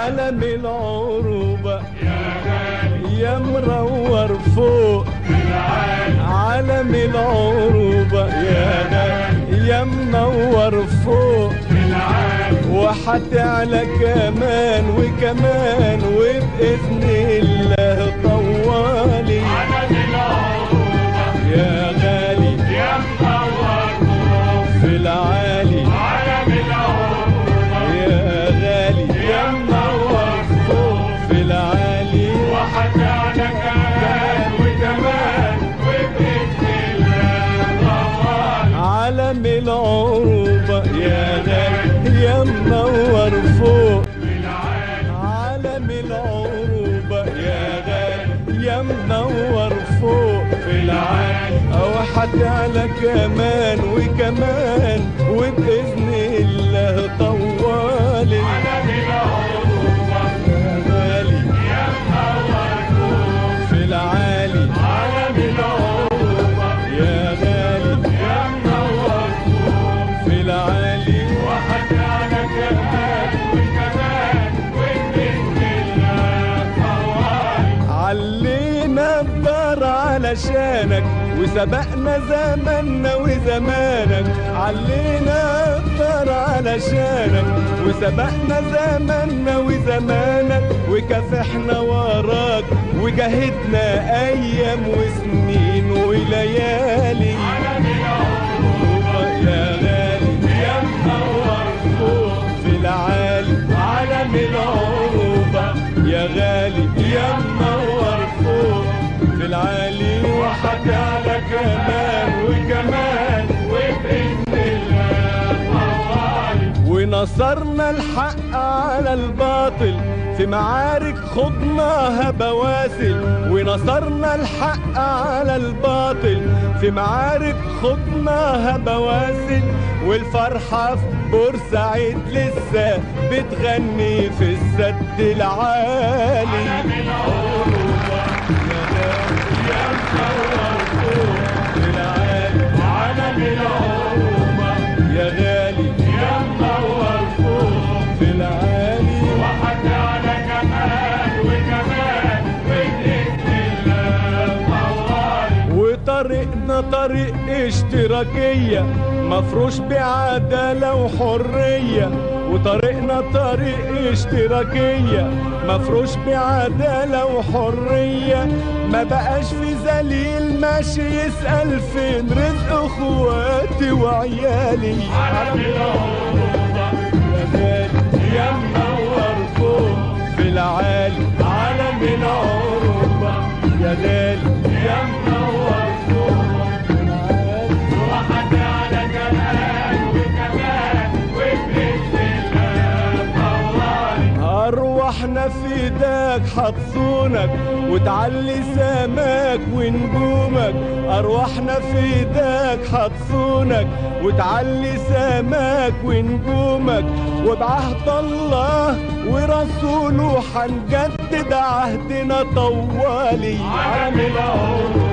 عالم العروبة يا غالي يا منور فوق عالم العروبة يا غالي يا منور فوق وحتعلى كمان وكمان وبإذن الله طوالي عالم العروبة يا غالي يا منور فوق في العالي عالم العروبة يا غالي يا منور فوق في العالي وحتعلى كمان وكمان وبإذن الله طوالي عالم العروبة يا غالي يا منور فوق عالم العروبة يا غالي يا منور فوق في العالي او حتعلى كمان وكمان وبإذن الله طوالي عالم العروبة يا غالي يا منور فوق في العالي عالم العروبة يا غالي يا منور فوق في العالي وحتعلى كمان وكمان وبإذن الله طوالي علينا الدار علشانك وسبقنا زماننا وزمانك علينا الدار علشانك وسبقنا زماننا وزمانك وكافحنا وراك وجاهدنا ايام وسنين وليالي عالم العروبة يا غالي يا منور فوق في العالي عالم العروبة يا غالي يا منور فوق في العالي وحتعلى كمان وكمان وبإذن الله طوالي ونصرنا الحق على الباطل في معارك خضناها بواسل ونصرنا الحق على الباطل في معارك خضناها بواسل والفرحة في بورسعيد لسه بتغني في السد العالي عالم العروبة يا غالي يا منور فوق في العالي عالم العروبة يا غالي يا منور فوق في العالي وحتعلى كمان وكمان وبإذن الله طوالي وطريقنا طريق اشتراكية مفروش بعدالة وحرية وطريقنا طريق اشتراكية مفروش بعدالة وحرية ما بقاش في ذليل ماشي يسأل فين رزق اخواتي وعيالي عالم العروبة يا غالي يا منور فوق في العالي عالم العروبة يا غالي يا منور فوق في العالي وحتعلى كمان وكمان وبإذن الله طوالي أرواحنا في ايدك حتصونك وتعلي سماك ونجومك أرواحنا في ايدك حتصونك وتعلي سماك ونجومك وبعهد الله ورسوله حنجدد عهدنا طوالي عالم العروبة